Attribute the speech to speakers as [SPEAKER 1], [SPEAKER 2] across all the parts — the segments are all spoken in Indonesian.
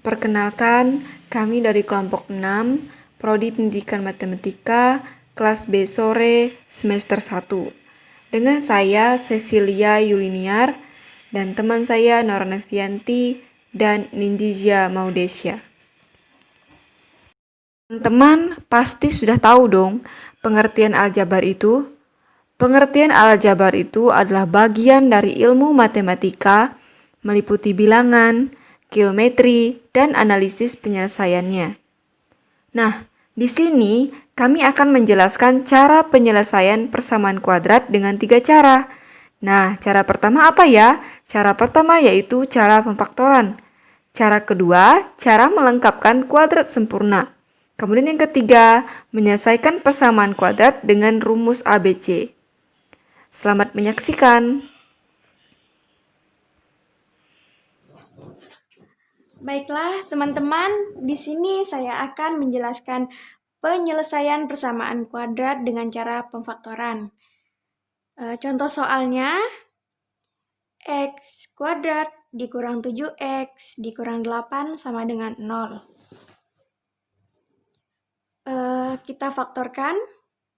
[SPEAKER 1] Perkenalkan, kami dari kelompok 6, Prodi Pendidikan Matematika, kelas B sore, semester 1. Dengan saya, Cecilia Yuliniar, dan teman saya, Nora Nevianti, dan Nindija Maudesya. Teman-teman pasti sudah tahu dong pengertian aljabar itu. Pengertian aljabar itu adalah bagian dari ilmu matematika, meliputi bilangan, geometri, dan analisis penyelesaiannya. Nah, di sini kami akan menjelaskan cara penyelesaian persamaan kuadrat dengan 3 cara. Nah, cara pertama apa ya? Cara pertama yaitu cara pemfaktoran. Cara kedua, cara melengkapkan kuadrat sempurna. Kemudian yang ketiga, menyelesaikan persamaan kuadrat dengan rumus ABC. Selamat menyaksikan.
[SPEAKER 2] Baiklah, teman-teman, di sini saya akan menjelaskan penyelesaian persamaan kuadrat dengan cara pemfaktoran. Contoh soalnya, x kuadrat dikurang 7x dikurang 8 sama dengan 0. Kita faktorkan,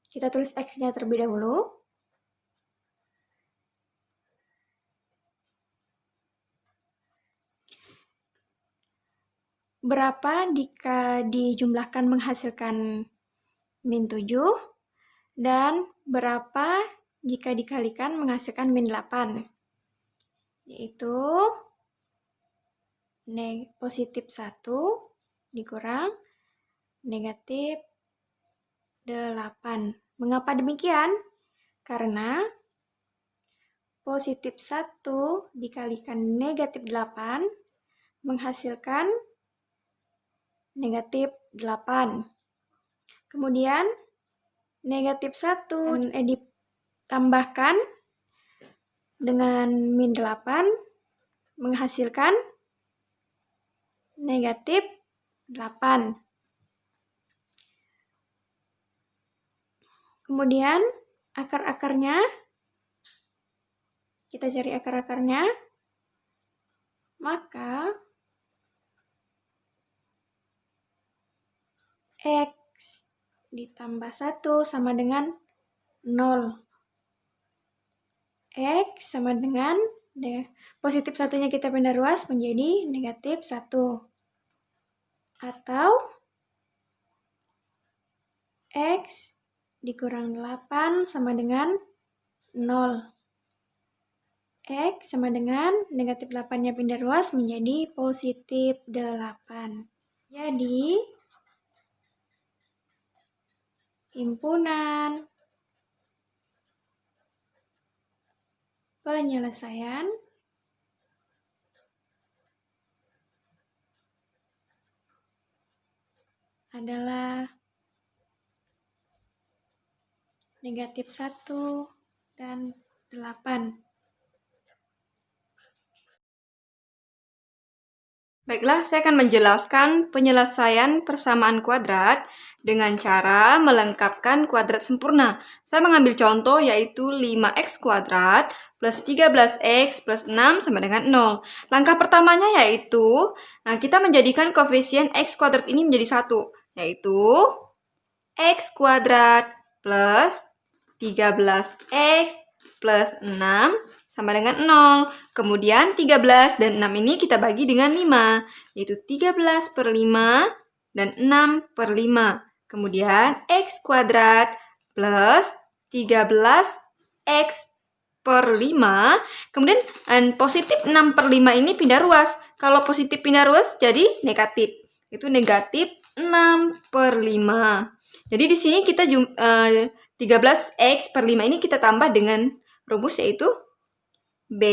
[SPEAKER 2] kita tulis x-nya terlebih dahulu. Berapa jika dijumlahkan menghasilkan min 7, dan berapa jika dikalikan menghasilkan min 8, yaitu positif 1 dikurang negatif 8. Mengapa demikian? Karena positif 1 dikalikan negatif 8 menghasilkan negatif 8. Kemudian negatif 1 ditambahkan dengan min 8 menghasilkan negatif 8. Kemudian akar-akarnya, kita cari akar-akarnya, maka x ditambah 1 sama dengan 0. X sama dengan positif 1-nya kita pindah ruas menjadi negatif 1. Atau x dikurang 8 sama dengan 0. X sama dengan negatif 8-nya pindah ruas menjadi positif 8. Jadi, himpunan penyelesaian adalah negatif 1 dan 8.
[SPEAKER 1] Baiklah, saya akan menjelaskan penyelesaian persamaan kuadrat dengan cara melengkapkan kuadrat sempurna. Saya mengambil contoh yaitu 5x kuadrat plus 13x plus 6 sama dengan 0. Langkah pertamanya yaitu kita menjadikan koefisien x kuadrat ini menjadi 1, yaitu x kuadrat plus 13x plus 6 sama dengan 0. Kemudian 13 dan 6 ini kita bagi dengan 5, yaitu 13 per 5 dan 6 per 5. Kemudian x kuadrat plus 13x per 5. Kemudian positif 6 per 5 ini pindah ruas. Kalau positif pindah ruas jadi negatif. Itu negatif 6 per 5. Jadi di sini kita 13x per 5 ini kita tambah dengan rumus yaitu B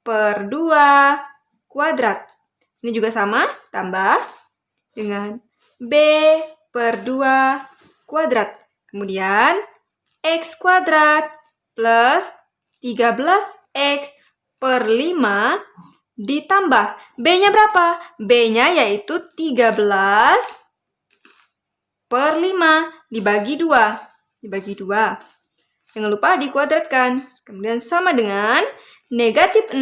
[SPEAKER 1] per 2 kuadrat. Sini juga sama, tambah dengan B per 2 kuadrat. Kemudian x kuadrat plus 13x per 5 ditambah. B-nya berapa? B-nya yaitu 13 per 5 dibagi 2. Dibagi 2. Jangan lupa dikuadratkan. Kemudian sama dengan negatif 6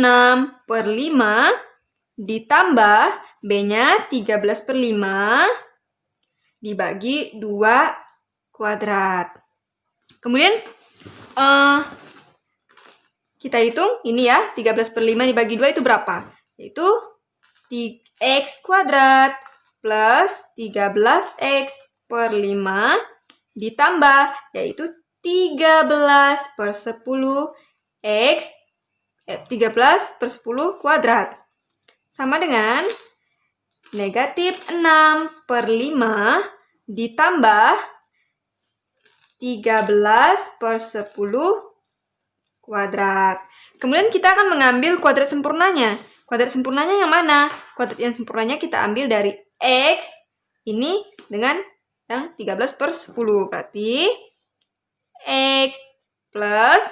[SPEAKER 1] per 5 ditambah B-nya 13/5 dibagi 2 kuadrat. Kemudian kita hitung ini ya, 13/5 dibagi 2 itu berapa? Yaitu x kuadrat plus 13x/5 ditambah, yaitu 13/10 x 13/10 kuadrat. Sama dengan negatif 6/5 ditambah 13/10 kuadrat. Kemudian kita akan mengambil kuadrat sempurnanya. Kuadrat sempurnanya yang mana? Kuadrat yang sempurnanya kita ambil dari x ini dengan yang 13/10. Berarti x plus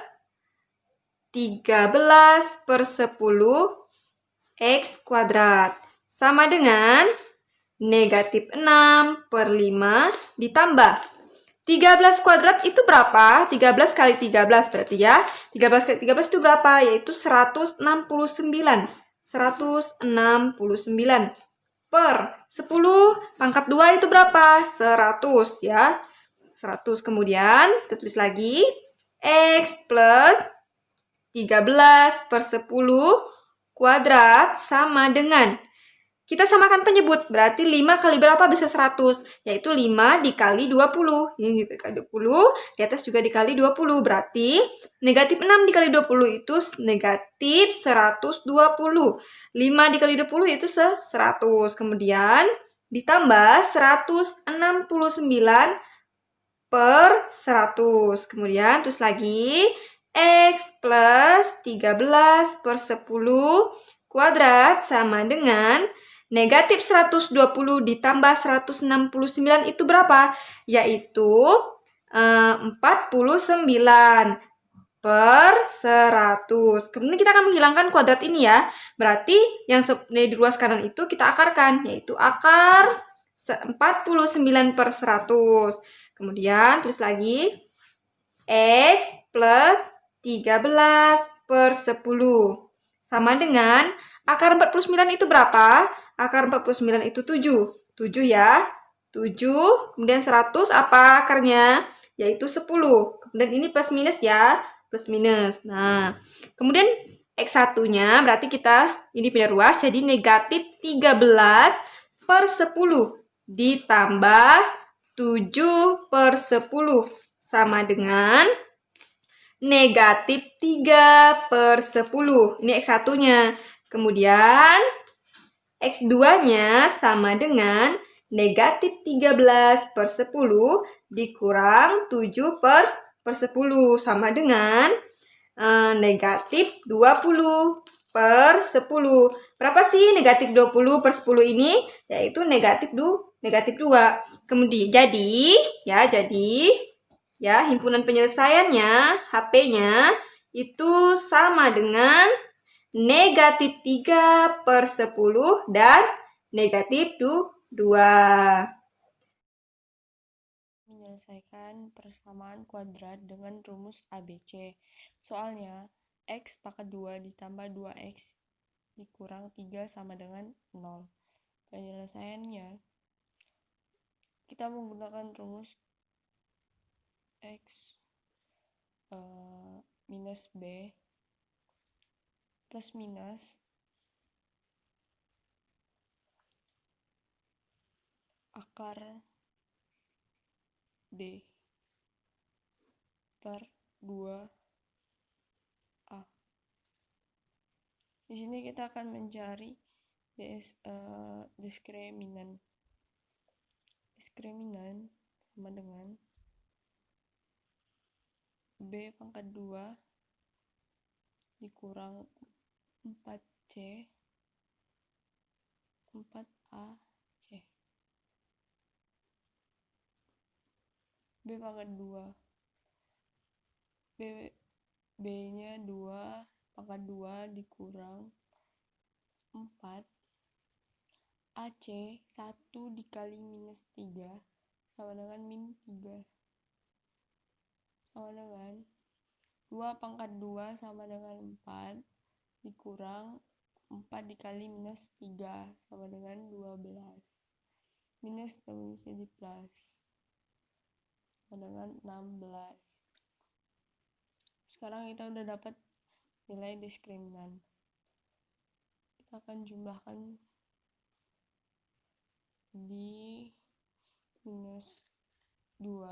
[SPEAKER 1] 13/10 x kuadrat sama dengan negatif 6/5 ditambah 13 kuadrat itu berapa? 13 kali 13 berarti ya. 13 kali 13 itu berapa? Yaitu 169. 169 per 10 pangkat 2 itu berapa? 100 ya. 100. Kemudian kita tulis lagi x plus 13/10 kuadrat sama dengan, kita samakan penyebut, berarti 5 kali berapa bisa 100? Yaitu 5 dikali 20. Ini juga dikali 20, di atas juga dikali 20. Berarti negatif 6 dikali 20 itu negatif 120. 5 dikali 20 itu 100. Kemudian ditambah 169 per 100. Kemudian terus lagi x plus 13/10 kuadrat sama dengan negatif 120 ditambah 169 itu berapa? Yaitu 49 per 100. Kemudian kita akan menghilangkan kuadrat ini ya. Berarti yang di ruas kanan itu kita akarkan, yaitu akar 49 per 100. Kemudian tulis lagi x plus 13/10 sama dengan akar 49 itu berapa? Akar 49 itu 7. 7 ya. 7, kemudian 100 apa akarnya? Yaitu 10. Kemudian ini plus minus ya. Plus minus. Nah, kemudian X1-nya berarti kita ini punya ruas. Jadi negatif 13/10 ditambah 7/10 sama dengan negatif 3/10. Ini X1-nya. Kemudian X2-nya sama dengan negatif 13/10 dikurang 7/10 sama dengan negatif 20/10. Berapa sih negatif 20/10 ini? Yaitu negatif 2. Kemudian jadi himpunan penyelesaiannya, HP-nya itu sama dengan negatif 3/10 dan negatif 2.
[SPEAKER 3] Menyelesaikan persamaan kuadrat dengan rumus ABC. Soalnya, x pangkat 2 ditambah 2x dikurang 3 sama dengan 0. Penyelesaiannya, kita menggunakan rumus x minus b plus minus akar d per 2a. Di sini kita akan mencari diskriminan. Diskriminan sama dengan b pangkat 2 dikurang 4c 4ac. B pangkat 2. B-nya 2 pangkat 2 dikurang 4. AC 1 dikali minus 3 sama dengan min 3. Sama dengan 2 pangkat 2 sama dengan 4 dikurang 4 dikali minus 3 sama dengan 12. Minus tambah minus jadi plus sama dengan 16. Sekarang kita udah dapat nilai diskriminan. Kita akan jumlahkan di minus 2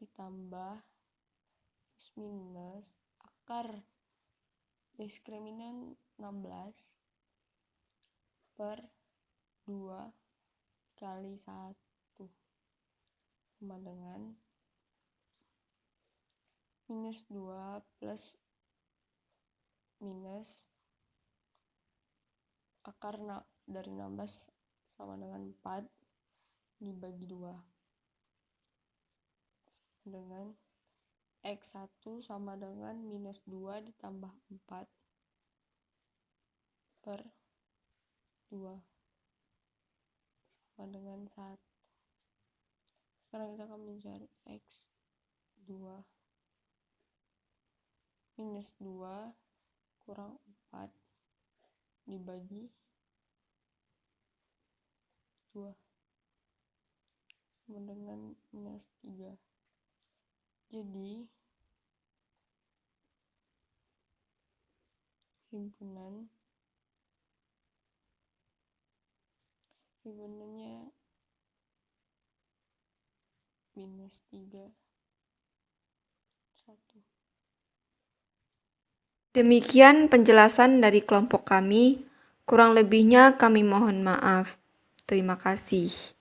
[SPEAKER 3] ditambah minus akar diskriminan 16 per 2 kali 1 sama dengan minus 2 plus minus akar dari 16 sama dengan 4 dibagi 2 sama dengan X1 sama dengan minus 2 ditambah 4 per 2 sama dengan 1. Sekarang kita akan mencari X2 minus 2 kurang 4 dibagi 2 sama dengan minus 3. Jadi himpunannya minus 3 1.
[SPEAKER 1] Demikian penjelasan dari kelompok kami. Kurang lebihnya kami mohon maaf. Terima kasih.